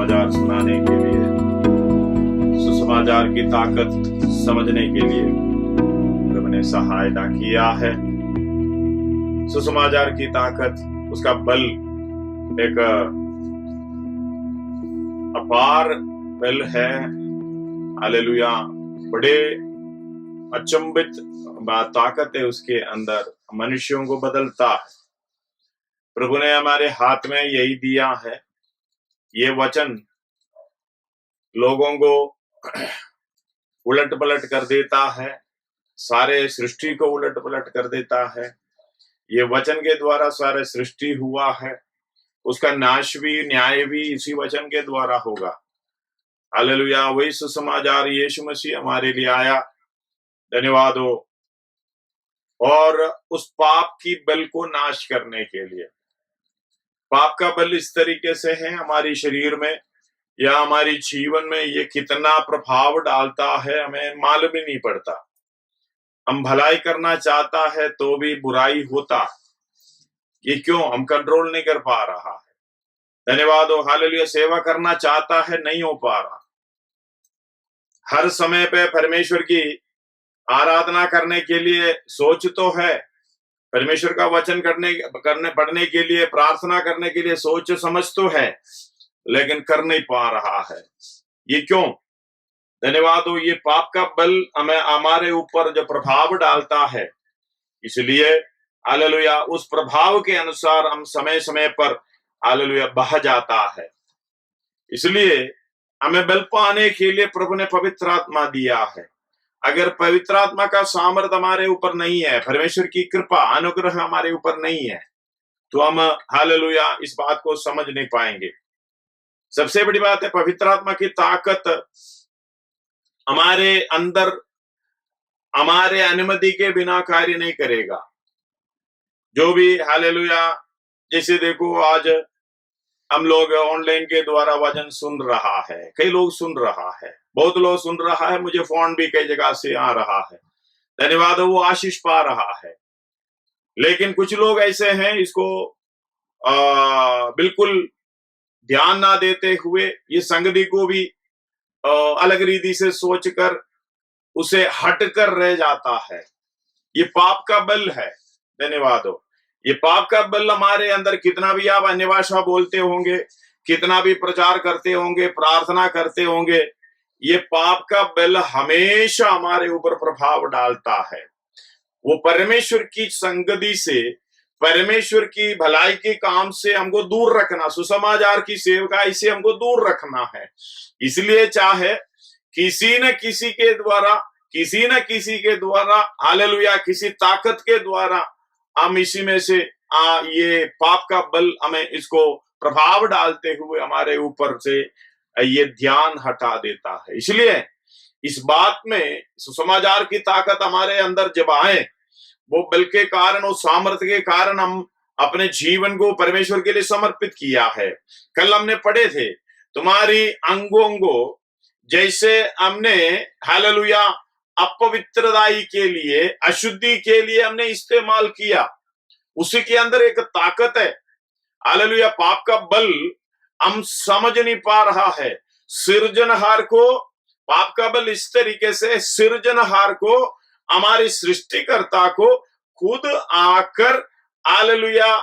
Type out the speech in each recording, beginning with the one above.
सुसमाचार सुनाने के लिए, सुसमाचार की ताकत समझने के लिए प्रभु ने सहायता किया है। सुसमाचार की ताकत, उसका बल एक अपार बल है। हालेलुया। बड़े अचंभित ताकत है उसके अंदर, मनुष्यों को बदलता है। प्रभु ने हमारे हाथ में यही दिया है। ये वचन लोगों को उलट पलट कर देता है, सारे सृष्टि को उलट पलट कर देता है। ये वचन के द्वारा सारे सृष्टि हुआ है, उसका नाश भी, न्याय भी इसी वचन के द्वारा होगा। हालेलुया। वही सुसमाचार यीशु मसीह हमारे लिए आया, धन्यवाद हो, और उस पाप की बल को नाश करने के लिए। पाप का बल इस तरीके से है हमारी शरीर में या हमारी जीवन में, ये कितना प्रभाव डालता है हमें मालूम ही नहीं पड़ता। हम भलाई करना चाहता है तो भी बुराई होता है। ये क्यों? हम कंट्रोल नहीं कर पा रहा है। धन्यवाद हो, हालेलुया। सेवा करना चाहता है, नहीं हो पा रहा। हर समय पे परमेश्वर की आराधना करने के लिए सोच तो है, परमेश्वर का वचन पढ़ने के लिए, प्रार्थना करने के लिए सोच समझ तो है, लेकिन कर नहीं पा रहा है। ये क्यों? धन्यवाद हो, ये पाप का बल हमारे ऊपर जो प्रभाव डालता है, इसलिए हालेलुया उस प्रभाव के अनुसार हम समय समय पर हालेलुया बह जाता है। इसलिए हमें बल पाने के लिए प्रभु ने पवित्र आत्मा दिया है। अगर पवित्र आत्मा का सामर्थ्य हमारे ऊपर नहीं है, परमेश्वर की कृपा अनुग्रह हमारे ऊपर नहीं है, तो हम हालेलुया इस बात को समझ नहीं पाएंगे। सबसे बड़ी बात है, पवित्र आत्मा की ताकत हमारे अंदर हमारे अनुमति के बिना कार्य नहीं करेगा। जो भी हालेलुया, जैसे देखो आज हम लोग ऑनलाइन के द्वारा वचन सुन रहा है, कई लोग सुन रहा है, बहुत लोग सुन रहा है, मुझे फोन भी कई जगह से आ रहा है, धन्यवाद, वो आशीष पा रहा है। लेकिन कुछ लोग ऐसे हैं, इसको बिल्कुल ध्यान ना देते हुए ये संगति को भी अलग रीति से सोचकर उसे हटकर रह जाता है। ये पाप का बल है। धन्यवाद हो। ये पाप का बल हमारे अंदर, कितना भी आप अन्य भाषा बोलते होंगे, कितना भी प्रचार करते होंगे, प्रार्थना करते होंगे, ये पाप का बल हमेशा हमारे ऊपर प्रभाव डालता है। वो परमेश्वर की संगति से, परमेश्वर की भलाई के काम से हमको दूर रखना, सुसमाचार की सेवकाई से हमको दूर रखना है। इसलिए चाहे किसी न किसी के द्वारा हालेलुया, किसी ताकत के द्वारा हम इसी में से ये पाप का बल हमें इसको प्रभाव डालते हुए हमारे ऊपर से ये ध्यान हटा देता है। इसलिए इस बात में सुसमाचार की ताकत हमारे अंदर जब आए, वो बल के कारण, उस सामर्थ्य के कारण हम अपने जीवन को परमेश्वर के लिए समर्पित किया है। कल हमने पढ़े थे, तुम्हारी अंगों को जैसे हमने हालेलुया अपवित्रताई के लिए, अशुद्धि के लिए हमने इस्तेमाल किया, उसी के अंदर एक ताकत है। हालेलुया। पाप का बल हम समझ नहीं पा रहा है। सृजनहार को पाप का बल इस तरीके से, सृजनहार को, हमारे सृष्टिकर्ता को खुद आकर हालेलुया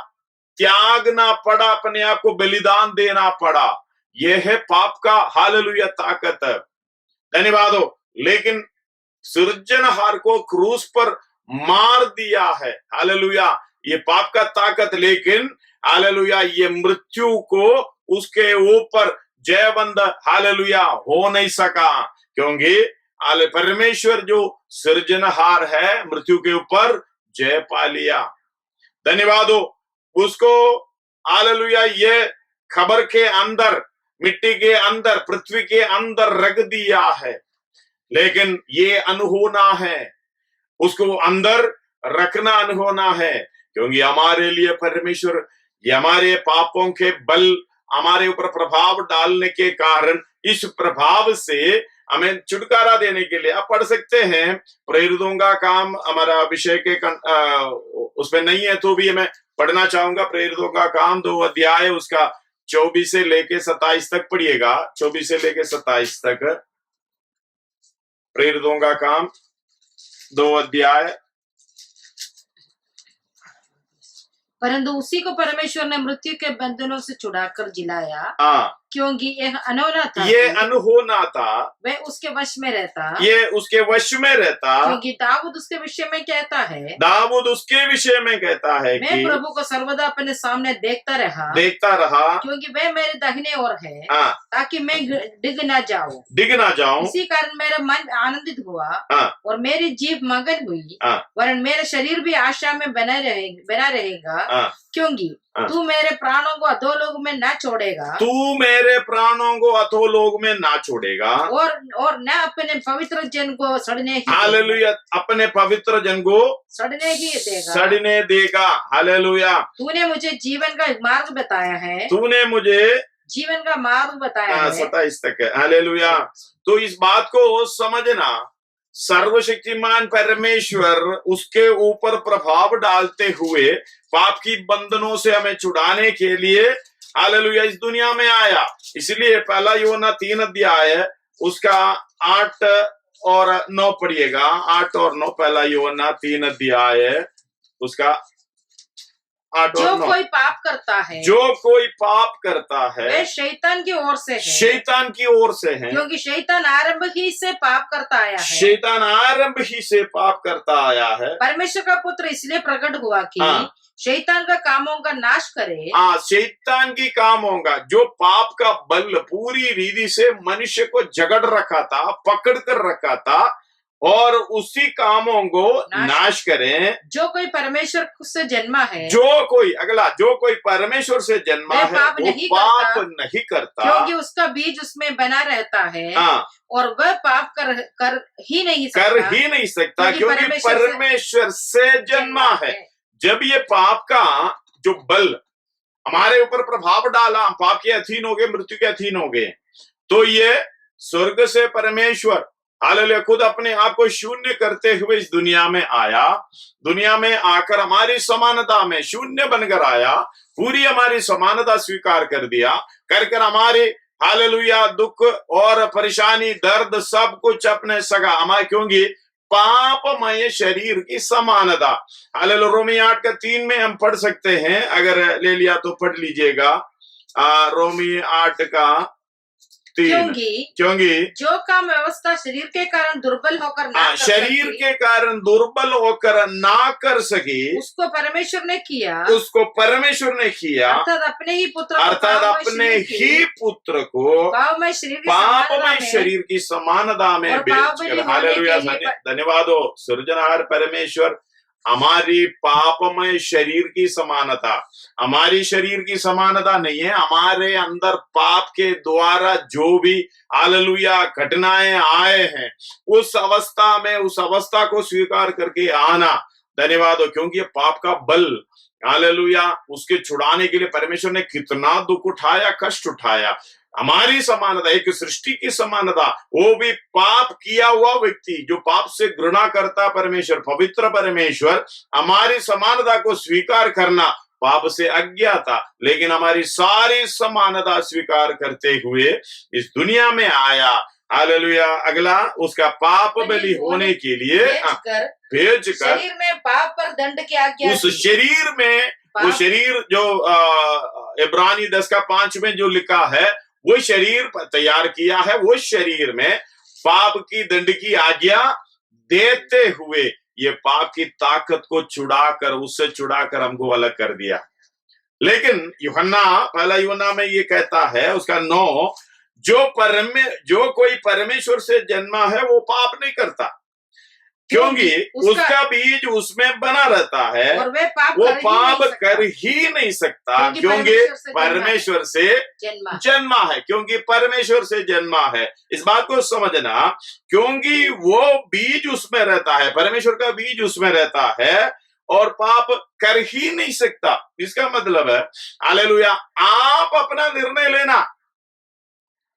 त्यागना पड़ा, अपने आप को बलिदान देना पड़ा। यह है पाप का हालेलुया ताकत। धन्यवाद हो। लेकिन सृजनहार को क्रूस पर मार दिया है, हालेलुया, ये पाप का ताकत। लेकिन हालेलुया ये मृत्यु को उसके ऊपर जयबंद हालेलुया हो नहीं सका, क्योंकि परमेश्वर जो सृजनहार है, मृत्यु के ऊपर जय पा लिया। धन्यवाद हो उसको हालेलुया। ये खबर के अंदर, मिट्टी के अंदर, पृथ्वी के अंदर रख दिया है, लेकिन ये अनहोना है, उसको अंदर रखना अनहोना है, क्योंकि हमारे लिए परमेश्वर ये हमारे पापों के बल हमारे ऊपर प्रभाव डालने के कारण, इस प्रभाव से हमें छुटकारा देने के लिए आप पढ़ सकते हैं। प्रेरितों का काम हमारा विषय के उसमें नहीं है, तो भी मैं पढ़ना चाहूंगा। प्रेरितों का काम 2 अध्याय उसका 24 से लेके 27 तक पढ़िएगा, 24 से लेके 27 तक। प्रेरितों का काम 2 अध्याय। परंतु उसी को परमेश्वर ने मृत्यु के बंधनों से छुड़ाकर जिलाया, हाँ, क्योंकि यह अनहोना था, ये अनहोना था, वह उसके वश में रहता, ये उसके वश में रहता। क्योंकि दाऊद उसके विषय में कहता है, दाऊद उसके विषय में कहता है मैं कि प्रभु को सर्वदा अपने सामने देखता रहा, क्योंकि वह मेरे दाहिने ओर है, हाँ, ताकि मैं डिग न जाऊं। इसी कारण मेरा मन आनंदित हुआ, हाँ, और मेरी जीभ मगन हुई, हाँ, वरन मेरा शरीर भी आशा में बना रहेगा, हाँ, क्योंकि हाँ, तू मेरे प्राणों को अधोलोक में न छोड़ेगा, तू मेरे प्राणों को अधोलोक में ना छोड़ेगा, और न अपने पवित्र जन को सड़ने ही हालेलुया, अपने पवित्र जन को सड़ने देगा। हालेलुया, तूने मुझे जीवन का मार्ग बताया है, तूने मुझे जीवन का मार्ग बताया है। 27 तक है। हालेलुया। तो इस बात को समझना, सर्वशक्तिमान परमेश्वर उसके ऊपर प्रभाव डालते हुए पाप की बंधनों से हमें छुड़ाने के लिए हालेलुया इस दुनिया में आया। इसलिए पहला यूहन्ना 3 अध्याय उसका 8 और 9 पढ़िएगा, 8 और 9, पहला यूहन्ना 3 अध्याय उसका 8 और 9। जो कोई पाप करता है वह शैतान की ओर से है, शैतान की ओर से है, क्योंकि शैतान आरंभ ही से पाप करता आया है। शैतान आरंभ ही से पाप करता आया है। परमेश्वर का पुत्र इसलिए प्रकट हुआ कि शैतान का कामों का नाश करे। शैतान की कामों का, जो पाप का बल पूरी रीति से मनुष्य को जकड़ रखा था, पकड़ कर रखा था, और उसी कामों को नाश करें। जो कोई परमेश्वर से जन्मा है, जो कोई परमेश्वर से जन्मा है, वो पाप नहीं करता, क्योंकि उसका बीज उसमें बना रहता है, और वह पाप कर ही नहीं सकता, क्योंकि परमेश्वर से जन्मा है। जब ये पाप का जो बल हमारे ऊपर प्रभाव डाला, हम पाप के अधीन हो गए, मृत्यु के अधीन हो गए, तो ये स्वर्ग से परमेश्वर हालेलुया खुद अपने आप को शून्य करते हुए इस दुनिया में आया। दुनिया में आकर हमारी समानता में शून्य बनकर आया, पूरी हमारी समानता स्वीकार कर दिया, कर हमारे हालेलुया दुख और परेशानी, दर्द, सब कुछ अपने सगा हमारे, क्योंकि पापमय शरीर की समानता। हालेलुया रोमी 8 का 3 में हम पढ़ सकते हैं, अगर ले लिया तो पढ़ लीजिएगा। रोमी 8 का 3, क्योंकि जो काम व्यवस्था शरीर के कारण दुर्बल होकर ना कर सकी, उसको परमेश्वर ने किया, अर्थात अपने ही पुत्र को पापमय शरीर की समानता में बेचकर। हालेलुया, धन्यवाद हो सृजनहार परमेश्वर। हमारी पापमय शरीर की समानता, हमारी शरीर की समानता नहीं है, हमारे अंदर पाप के द्वारा जो भी हालेलुया घटनाएं आए हैं, उस अवस्था को स्वीकार करके आना। धन्यवाद हो, क्योंकि ये पाप का बल हालेलुया उसके छुड़ाने के लिए परमेश्वर ने कितना दुख उठाया, कष्ट उठाया। हमारी समानता, एक सृष्टि की समानता, वो भी पाप किया हुआ व्यक्ति जो पाप से घृणा करता परमेश्वर, पवित्र परमेश्वर, हमारी समानता को स्वीकार करना पाप से अज्ञा था, लेकिन हमारी सारी समानता स्वीकार करते हुए इस दुनिया में आया। हालेलुया। अगला उसका पाप बलि होने के लिए भेज कर शरीर में पाप पर दंड की आज्ञा, उस शरीर में, वो शरीर जो इब्रानी 10 का 5 में जो लिखा है, वो शरीर तैयार किया है, वो शरीर में पाप की दंड की आज्ञा देते हुए ये पाप की ताकत को उससे छुड़ाकर हमको अलग कर दिया। लेकिन पहला यूहन्ना में ये कहता है उसका 9, जो कोई परमेश्वर से जन्मा है वो पाप नहीं करता, क्योंकि उसका बीज उसमें बना रहता है, और वो पाप कर ही नहीं सकता, क्योंकि परमेश्वर से जन्मा है, क्योंकि परमेश्वर से जन्मा है। इस बात को समझना, क्योंकि वो बीज उसमें रहता है, परमेश्वर का बीज उसमें रहता है, और पाप कर ही नहीं सकता। इसका मतलब है हालेलुया आप अपना निर्णय लेना,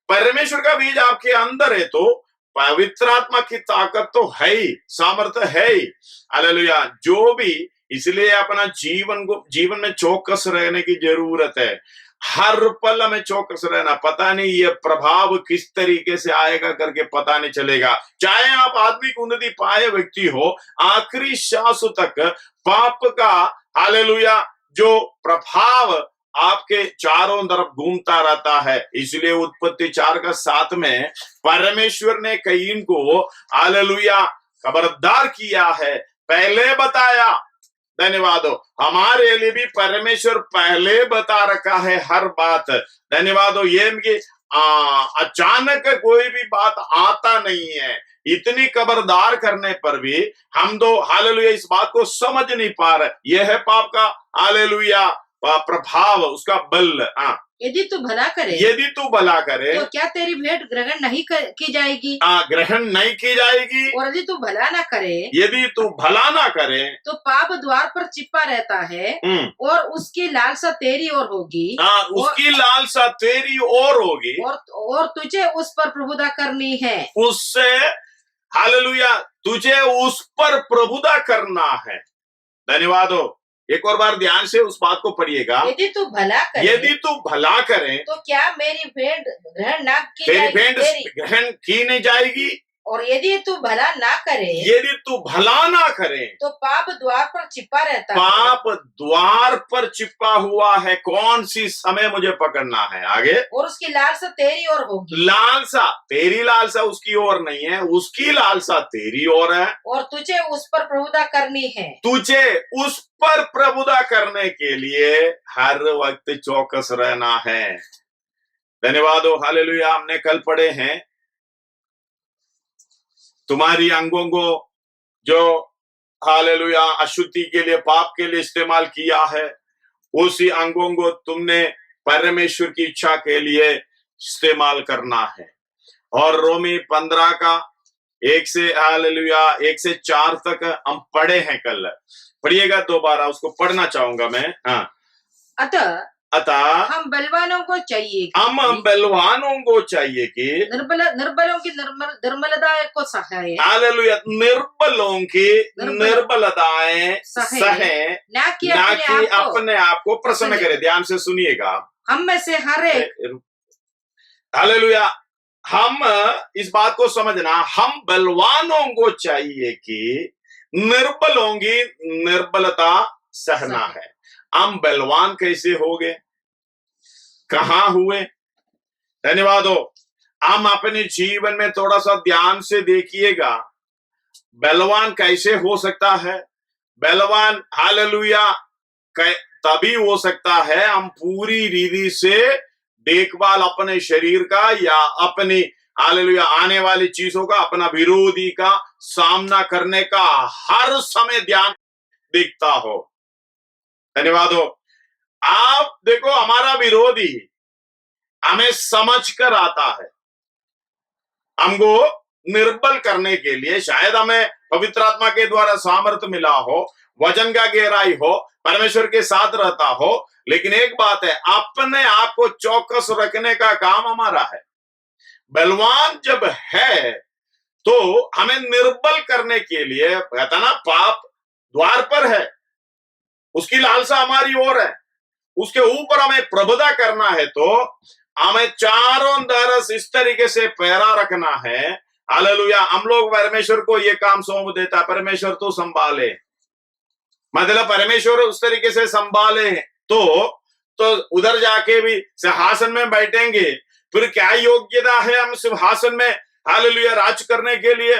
परमेश्वर का बीज आपके अंदर है तो पवित्र आत्मा की ताकत तो है ही, सामर्थ्य है ही। हालेलुया। जो भी, इसलिए अपना जीवन में चौकस रहने की जरूरत है। हर पल हमें चौकस रहना, पता नहीं ये प्रभाव किस तरीके से आएगा करके पता नहीं चलेगा। चाहे आप आत्मिक उन्नति पाए व्यक्ति हो, आखिरी श्वास तक पाप का हालेलुया जो प्रभाव आपके चारों तरफ घूमता रहता है। इसलिए उत्पत्ति 4:7 में परमेश्वर ने कयीन को हालेलुया खबरदार किया है, पहले बताया। धन्यवाद हो, हमारे लिए भी परमेश्वर पहले बता रखा है हर बात। धन्यवाद हो, ये कि अचानक कोई भी बात आता नहीं है। इतनी खबरदार करने पर भी हम तो हालेलुया इस बात को समझ नहीं पा रहे। यह है पाप का हालेलुया प्रभाव, उसका बल। यदि तू भला करे तो क्या तेरी भेंट ग्रहण नहीं की जाएगी? ग्रहण नहीं की जाएगी। और यदि तू भला ना करे तो पाप द्वार पर चिपका रहता है और उसकी लालसा तेरी ओर होगी। उसकी लालसा तेरी ओर होगी और तुझे उस पर प्रभुता करनी है। उससे हालेलुया तुझे उस पर प्रभुता करना है। धन्यवाद हो। एक और बार ध्यान से उस बात को पढ़िएगा। यदि तू भला करे तो क्या मेरी भेंट ग्रहण ग्रहण की नहीं जाएगी। और यदि तू भला ना करे तो पाप द्वार पर चिपका रहता पाप द्वार पर चिपका हुआ है। कौन सी समय मुझे पकड़ना है आगे? और उसकी लालसा तेरी ओर होगी। लालसा तेरी लालसा उसकी ओर नहीं है, उसकी लालसा तेरी ओर है। और तुझे उस पर प्रभुता करनी है। तुझे उस पर प्रभुता करने के लिए हर वक्त चौकस रहना है। धन्यवाद हो, हालेलुया। हमने कल पढ़े हैं तुम्हारी अंगों को जो हालेलुया अशुद्धि के लिए पाप के लिए इस्तेमाल किया है, उसी अंगों को तुमने परमेश्वर की इच्छा के लिए इस्तेमाल करना है। और रोमी 15 का 1 से हालेलुया 1 से 4 तक हम पढ़े हैं कल। पढ़िएगा दोबारा, उसको पढ़ना चाहूंगा मैं। अतः हम बलवानों को चाहिए कि निर्बलों की निर्मलता को सहे। हालेलुया, निर्बलों की निर्बलताएं सहे, ना कि अपने आप को प्रसन्न करे। ध्यान से सुनिएगा। हम में से हर एक हालेलुया, हम इस बात को समझना, हम बलवानों को चाहिए कि निर्बलों की निर्बलता सहना है। हम बलवान कैसे हो गए, कहां हुए? धन्यवाद हो। हम अपने जीवन में थोड़ा सा ध्यान से देखिएगा, बलवान कैसे हो सकता है। बलवान हालेलुया तभी हो सकता है हम पूरी रीति से देखभाल अपने शरीर का या अपनी हालेलुया आने वाली चीजों का, अपना विरोधी का सामना करने का हर समय ध्यान दिखता हो। धन्यवाद हो। आप देखो, हमारा विरोधी हमें समझकर आता है, हमको निर्बल करने के लिए। शायद हमें पवित्र आत्मा के द्वारा सामर्थ्य मिला हो, वचन का गहराई हो, परमेश्वर के साथ रहता हो, लेकिन एक बात है, अपने आप को चौकस रखने का काम हमारा है। बलवान जब है तो हमें निर्बल करने के लिए, कहता ना, पाप द्वार पर है, उसकी लालसा हमारी ओर है, उसके ऊपर हमें प्रभुता करना है। तो हमें चारों तरफ इस तरीके से पैरा रखना है। हालेलुया। हम लोग परमेश्वर को ये काम सौंप देता है, परमेश्वर तो संभाले, मतलब परमेश्वर उस तरीके से संभाले तो उधर जाके भी सिंहासन में बैठेंगे। फिर क्या योग्यता है हम सिंहासन में हालेलुया राज करने के लिए?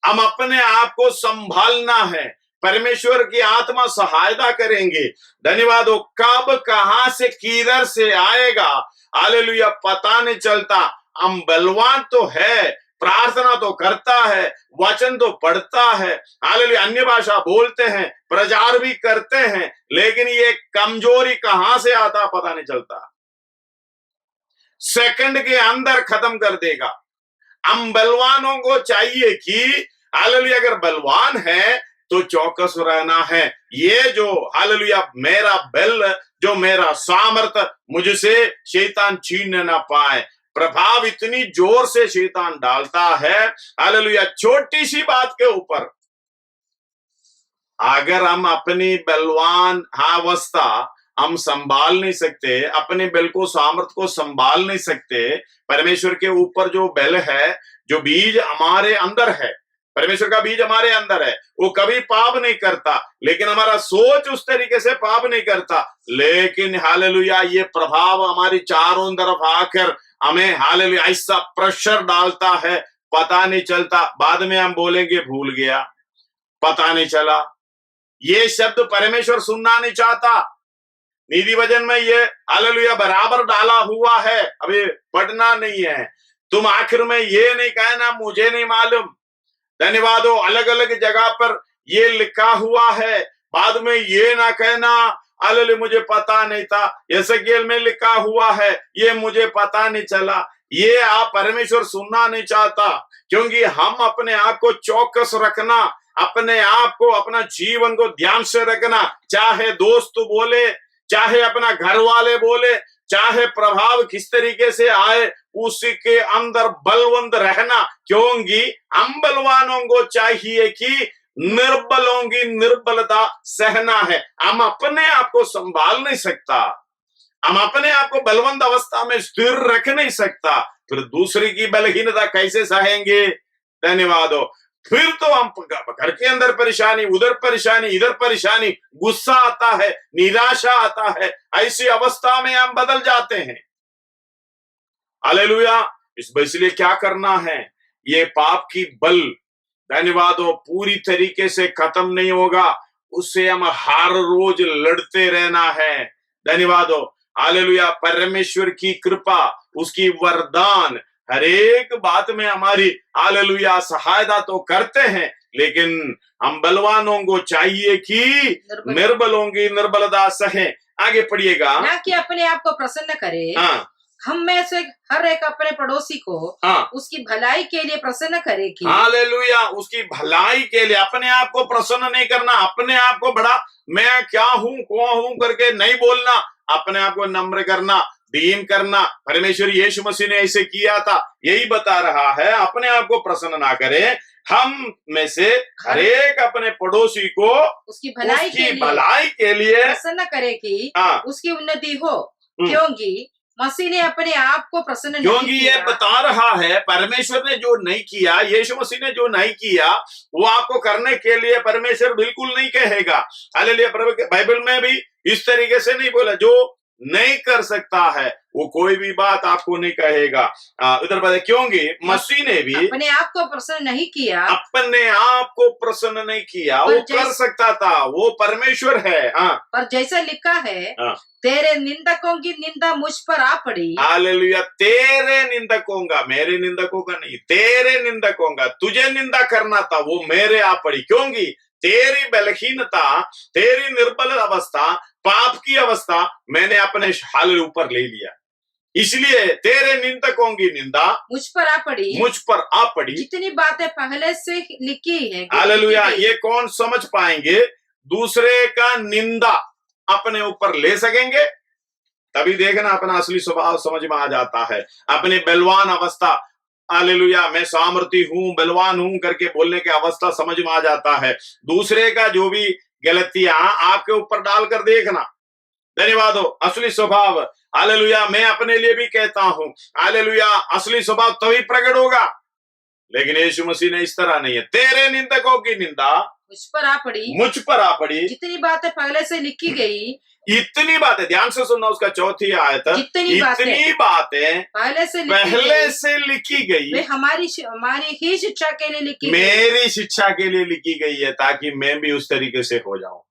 हम अपने आप को संभालना है, परमेश्वर की आत्मा सहायता करेंगे। धन्यवाद हो। कब कहां से किधर से आएगा हालेलुया पता नहीं चलता। हम बलवान तो है, प्रार्थना तो करता है, वचन तो पढ़ता है, हालेलुया अन्य भाषा बोलते हैं, प्रचार भी करते हैं, लेकिन ये कमजोरी कहां से आता पता नहीं चलता, सेकंड के अंदर खत्म कर देगा। हम बलवानों को चाहिए कि हालेलुया अगर बलवान है तो चौकस रहना है। ये जो हालेलुया मेरा बल, जो मेरा सामर्थ, मुझसे शैतान छीन ना पाए। प्रभाव इतनी जोर से शैतान डालता है हालेलुया छोटी सी बात के ऊपर। अगर हम अपनी बलवान अवस्था हम संभाल नहीं सकते, अपने बल को सामर्थ को संभाल नहीं सकते। परमेश्वर के ऊपर जो बल है, जो बीज हमारे अंदर है, परमेश्वर का बीज हमारे अंदर है, वो कभी पाप नहीं करता, लेकिन हमारा सोच उस तरीके से पाप नहीं करता। लेकिन हालेलुया ये प्रभाव हमारी चारों तरफ आकर हमें हालेलुया ऐसा प्रेशर डालता है, पता नहीं चलता। बाद में हम बोलेंगे भूल गया, पता नहीं चला। ये शब्द परमेश्वर सुनना नहीं चाहता। नीति वचन में ये हालेलुया बराबर डाला हुआ है, अभी पढ़ना नहीं है। तुम आखिर में ये नहीं कहना मुझे नहीं मालूम। धन्यवाद हो, अलग अलग जगह पर ये लिखा हुआ है। बाद में ये ना कहना हालेलुया मुझे पता नहीं था। यशायाह में लिखा हुआ है ये मुझे पता नहीं चला। ये आप परमेश्वर सुनना नहीं चाहता, क्योंकि हम अपने आप को चौकस रखना, अपने आप को, अपना जीवन को ध्यान से रखना। चाहे दोस्त बोले, चाहे अपना घर वाले बोले, चाहे प्रभाव किस तरीके से आए, उसी के अंदर बलवंत रहना। क्योंकि हम बलवानों को चाहिए कि निर्बलों की निर्बलता सहना है। हम अपने आप को संभाल नहीं सकता, हम अपने आप को बलवंत अवस्था में स्थिर रख नहीं सकता, फिर दूसरी की बलहीनता कैसे सहेंगे। धन्यवाद हो। फिर तो हम घर के अंदर परेशानी, उधर परेशानी, इधर परेशानी, गुस्सा आता है, निराशा आता है, ऐसी अवस्था में हम बदल जाते हैं। हालेलुया। इसलिए क्या करना है, ये पाप की बल धन्यवाद हो पूरी तरीके से खत्म नहीं होगा, उससे हम हर रोज लड़ते रहना है। धन्यवाद हो। हालेलुया। परमेश्वर की कृपा, उसकी वरदान हर एक बात में हमारी हालेलुया सहायता तो करते हैं, लेकिन हम बलवानों को चाहिए कि निर्बलों की निर्बलता सहे। आगे पढ़िएगा। ना कि अपने आप को प्रसन्न करे। हाँ। हम में से हर एक अपने पड़ोसी को उसकी भलाई के लिए प्रसन्न करे कि हालेलुया उसकी भलाई के लिए। अपने आप को प्रसन्न नहीं करना, अपने आप को बड़ा मैं क्या हूँ कौन हूँ करके नहीं बोलना, अपने आप को नम्र करना, दीन करना। परमेश्वर यीशु मसीह ने ऐसे किया था, यही बता रहा है। अपने आप को प्रसन्न ना करें, हम में से हर एक अपने पड़ोसी को उसकी भलाई के लिए प्रसन्न करे कि उसकी उन्नति हो। क्योंकि मसीह ने अपने आप को प्रसन्न नहीं किया। ये बता रहा है परमेश्वर ने जो नहीं किया, यीशु मसीह ने जो नहीं किया, वो आपको करने के लिए परमेश्वर बिल्कुल नहीं कहेगा। हालेलुया। बाइबल में भी इस तरीके से नहीं बोला, जो नहीं कर सकता है वो कोई भी बात आपको नहीं कहेगा। उधर बताए क्योंकि मसीह ने भी अपने आप को प्रसन्न नहीं किया, अपने आप को प्रसन्न नहीं किया। वो कर सकता था, वो परमेश्वर है। पर जैसा लिखा है तेरे निंदकों की निंदा मुझ पर आ पड़ी। हालेलुया। तेरे निंदकों का, मेरे निंदकों का नहीं, तेरे निंदकों का, तुझे निंदा करना था वो मेरे आ पड़ी। क्योंकि तेरी बलहीनता, तेरी निर्बल अवस्था, पाप की अवस्था मैंने अपने हाल ऊपर ले लिया, इसलिए तेरे निंदकों की निंदा मुझ पर आ पड़ी। मुझ पर आ पड़ी। जितनी बातें पहले से लिखी है। हालेलुया। ये कौन समझ पाएंगे? दूसरे का निंदा अपने ऊपर ले सकेंगे, तभी देखना अपना असली स्वभाव समझ में आ जाता है। अपने बलवान अवस्था, हालेलुया मैं सामर्थी हूं, बलवान हूं करके बोलने की अवस्था समझ में आ जाता है। दूसरे का जो भी गलतियां आपके ऊपर डालकर देखना। धन्यवाद हो। असली स्वभाव हालेलुया मैं अपने लिए भी कहता हूं, हालेलुया असली स्वभाव तभी प्रकट होगा। लेकिन यीशु मसीह ने इस तरह नहीं है। तेरे निंदकों की निंदा मुझ पर आ पड़ी, मुझ पर आ पड़ी। जितनी बातें पहले से लिखी गई, इतनी बातें, ध्यान से सुनना उसका चौथी आयत, जितनी बातें पहले से लिखी गई, वे हमारी ही शिक्षा के लिए लिखी, मेरी शिक्षा के लिए लिखी गई है, ताकि मैं भी उस तरीके से हो जाऊं,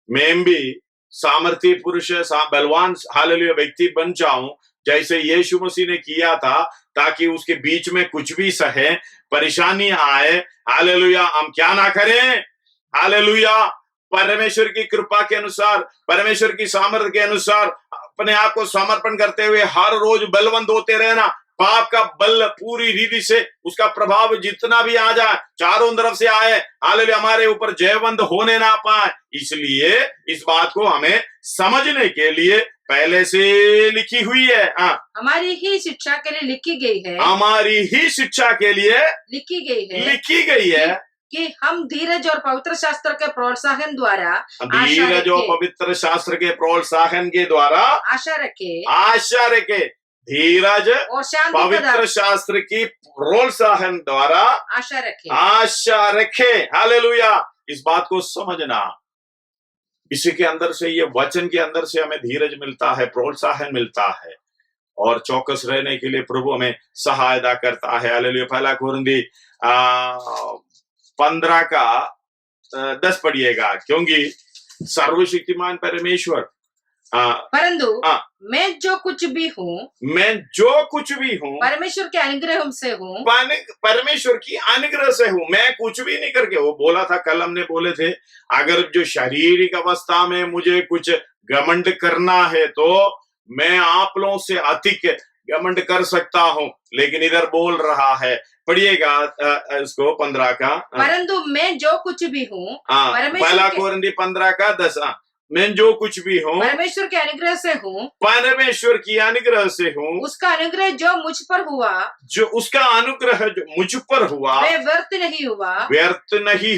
मैं भी सामर्थी पुरुष, बलवान हालेलुया व्यक्ति बन जाऊं, जैसे यीशु मसीह ने किया था, ताकि उसके बीच में कुछ भी सहे, परेशानी आए, हालेलुया हम क्या ना करें। हालेलुया परमेश्वर की कृपा के अनुसार, परमेश्वर की सामर्थ्य के अनुसार अपने आप को समर्पण करते हुए हर रोज बलवंत होते रहना। पाप का बल पूरी रीति से उसका प्रभाव जितना भी आ जाए, चारों तरफ से आए, हालेलुया हमारे ऊपर जयवंत होने ना पाए। इसलिए इस बात को हमें समझने के लिए पहले से लिखी हुई है। हमारी ही शिक्षा के लिए लिखी गई है, हमारी ही शिक्षा के लिए लिखी गई है, कि हम धीरज और पवित्र शास्त्र के प्रोत्साहन द्वारा धीरज और पवित्र शास्त्र के प्रोत्साहन के द्वारा आशा रखे धीरज और शांति पवित्र शास्त्र की प्रोत्साहन द्वारा आशा रखे। हालेलुया। इस बात को समझना, इसी के अंदर से, ये वचन के अंदर से हमें धीरज मिलता है, प्रोत्साहन मिलता है और चौकस रहने के लिए प्रभु हमें सहायता करता है। हालेलुया। पहला कुरिन्थी 15:10 पढ़िएगा। क्योंकि सर्वशक्तिमान परमेश्वर परंतु मैं जो कुछ भी हूँ परमेश्वर के अनुग्रह से हूँ, परमेश्वर की अनुग्रह से हूँ। मैं कुछ भी नहीं करके, वो बोला था, कल हमने बोले थे, अगर जो शारीरिक अवस्था में मुझे कुछ घमंड करना है तो मैं आप लोगों से अधिक घमंड कर सकता हूँ, लेकिन इधर बोल रहा है, पढ़िएगा इसको 15 का। परंतु मैं जो कुछ भी हूँ, पहला कुरिन्थी 15:10, मैं जो कुछ भी हूँ परमेश्वर के अनुग्रह से हूँ, परमेश्वर की अनुग्रह से हूँ। उसका अनुग्रह जो मुझ पर हुआ, उसका अनुग्रह जो मुझ पर हुआ, वे व्यर्थ नहीं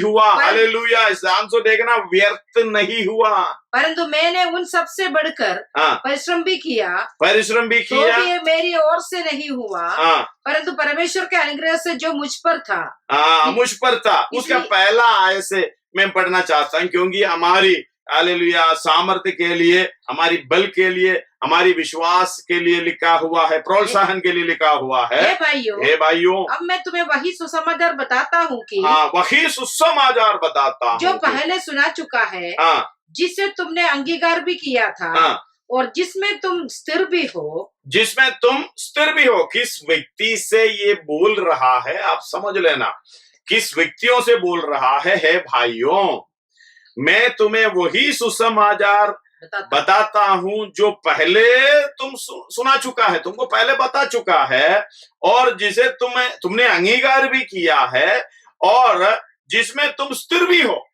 हुआ। हालेलुया। इस आंसर देखना, व्यर्थ नहीं हुआ। परंतु मैंने उन सबसे बढ़कर परिश्रम भी किया, तो भी ये मेरी ओर से नहीं हुआ, परंतु परमेश्वर के अनुग्रह से जो मुझ पर था। मुझ पर था। उसका पहला आय से मैं पढ़ना चाहता हूँ, क्योंकि हमारी हालेलुया सामर्थ्य के लिए, हमारी बल के लिए, हमारी विश्वास के लिए लिखा हुआ है, प्रोत्साहन के लिए लिखा हुआ है। हे भाइयों, अब मैं तुम्हें वही सुसमाचार बताता हूँ कि वही सुसमाचार बताता हूँ जो पहले सुना चुका है, जिसे तुमने अंगीकार भी किया था, और जिसमें तुम स्थिर भी हो। किस व्यक्ति से ये बोल रहा है, आप समझ लेना, किस व्यक्तियों से बोल रहा है। हे भाइयों, मैं तुम्हें वही सुसमाचार बताता हूँ जो पहले तुम सुना चुका है, तुमको पहले बता चुका है, और जिसे तुमने अंगीकार भी किया है, और जिसमें तुम स्थिर भी हो।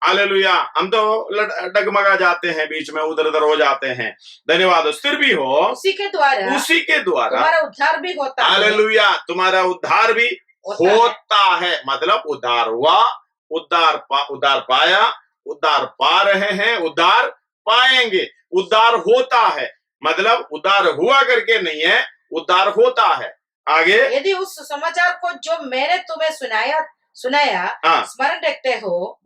हालेलुया। हम तो डगमगा जाते हैं, बीच में उधर उधर हो जाते हैं। धन्यवाद। स्थिर भी हो, उसी के द्वारा तुम्हारा उद्धार भी होता है। हालेलुया। तुम्हारा उद्धार भी होता है। मतलब उद्धार हुआ, उद्धार पाया, उद्धार पा रहे हैं, उद्धार पाएंगे। उद्धार होता है, मतलब उद्धार हुआ करके नहीं है, उद्धार होता है। आगे, यदि उस समाचार को जो मैंने तुम्हें सुनाया स्मरण रखते हो,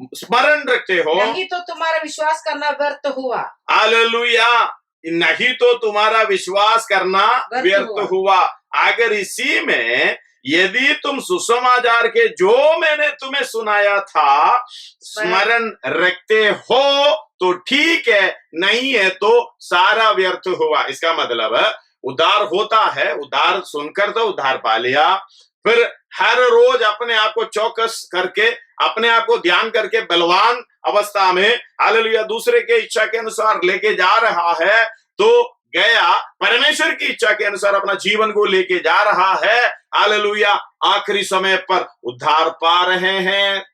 नहीं तो तुम्हारा विश्वास करना व्यर्थ हुआ। हालेलुया। नहीं तो तुम्हारा विश्वास करना व्यर्थ हुआ। अगर इसी में यदि तुम सुसमाचार के जो मैंने तुम्हें सुनाया था स्मरण रखते हो तो ठीक है, नहीं है तो सारा व्यर्थ हुआ। इसका मतलब उद्धार होता है, उद्धार सुनकर तो उद्धार पा लिया, फिर हर रोज अपने आप को चौकस करके, अपने आप को ध्यान करके बलवान अवस्था में हालेलुया दूसरे के इच्छा के अनुसार लेके जा रहा है, तो गया परमेश्वर की इच्छा के अनुसार अपना जीवन को लेके जा रहा है। हालेलुया। आखिरी समय पर उद्धार पा रहे हैं।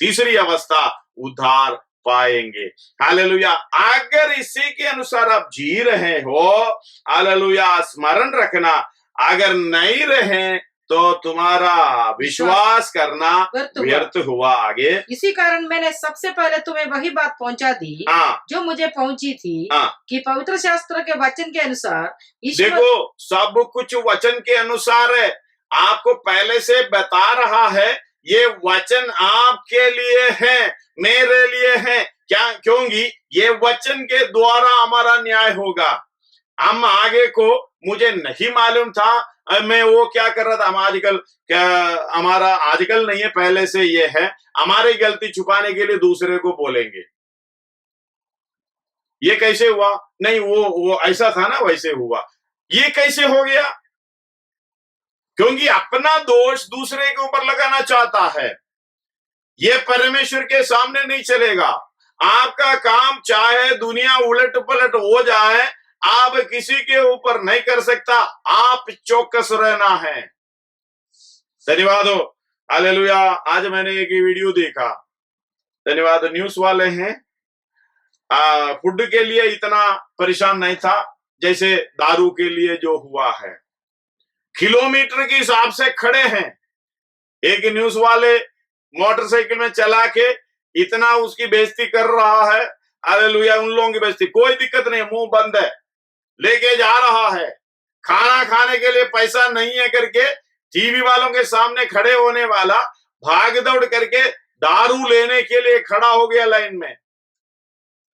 तीसरी अवस्था, उद्धार पाएंगे। हालेलुया। अगर इसी के अनुसार आप जी रहे हो, हालेलुया, स्मरण रखना, अगर नहीं रहे तो तुम्हारा विश्वास करना व्यर्थ हुआ। आगे, इसी कारण मैंने सबसे पहले तुम्हें वही बात पहुंचा दी जो मुझे पहुंची थी, कि पवित्र शास्त्र के वचन के अनुसार देखो, सब कुछ वचन के अनुसार है। आपको पहले से बता रहा है, ये वचन आपके लिए है, मेरे लिए है। क्या? क्योंकि ये वचन के द्वारा हमारा न्याय होगा। हम आगे को मुझे नहीं मालूम था, मैं वो क्या कर रहा था। हम आजकल क्या, हमारा आजकल नहीं है, पहले से ये है, हमारी गलती छुपाने के लिए दूसरे को बोलेंगे, ये कैसे हुआ, नहीं वो ऐसा था ना, वैसे हुआ, ये कैसे हो गया, क्योंकि अपना दोष दूसरे के ऊपर लगाना चाहता है। ये परमेश्वर के सामने नहीं चलेगा। आपका काम चाहे दुनिया उलट पलट हो जाए, आप किसी के ऊपर नहीं कर सकता, आप चौकस रहना है। धन्यवाद हो। हालेलुया। आज मैंने एक वीडियो देखा, धन्यवाद, न्यूज वाले हैं, फूड के लिए इतना परेशान नहीं था जैसे दारू के लिए जो हुआ है। किलोमीटर के हिसाब से खड़े हैं। एक न्यूज वाले मोटरसाइकिल में चला के इतना उसकी बेइज्जती कर रहा है, हालेलुया, उन लोगों की बेइज्जती, कोई दिक्कत नहीं, मुंह बंद है, लेके जा रहा है। खाना खाने के लिए पैसा नहीं है करके टीवी वालों के सामने खड़े होने वाला भाग दौड़ करके दारू लेने के लिए खड़ा हो गया लाइन में।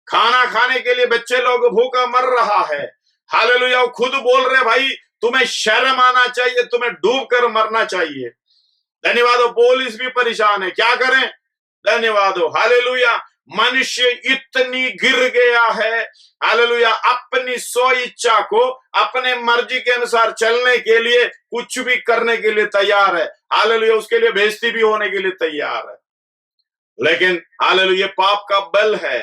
खाना खाने के लिए बच्चे लोग भूखा मर रहा है, हालेलुया। वो खुद बोल रहे भाई तुम्हें शर्म आना चाहिए, तुम्हें डूब कर मरना चाहिए। धन्यवाद हो। पुलिस भी परेशान है, क्या करें? धन्यवाद हो, हालेलुया। मनुष्य इतनी गिर गया है, हालेलुया, अपनी स्व इच्छा को अपने मर्जी के अनुसार चलने के लिए कुछ भी करने के लिए तैयार है, हालेलुया। उसके लिए बेइज्जती भी होने के लिए तैयार है। लेकिन हालेलुया पाप का बल है,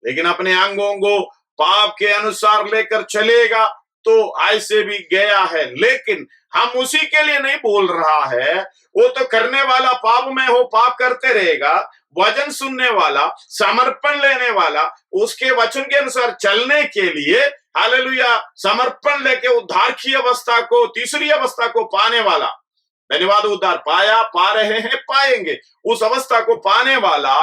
लेकिन अपने अंगों को पाप के अनुसार लेकर चलेगा तो ऐसे भी गया है। लेकिन हम उसी के लिए नहीं बोल रहा है, वो तो करने वाला पाप में हो पाप करते रहेगा, वचन सुनने वाला, समर्पण लेने वाला, उसके वचन के अनुसार चलने के लिए, हालेलुया, समर्पण लेके उद्धार की अवस्था को, तीसरी अवस्था को पाने वाला, धन्यवाद, उद्धार पाया, पा रहे हैं, पाएंगे, उस अवस्था को पाने वाला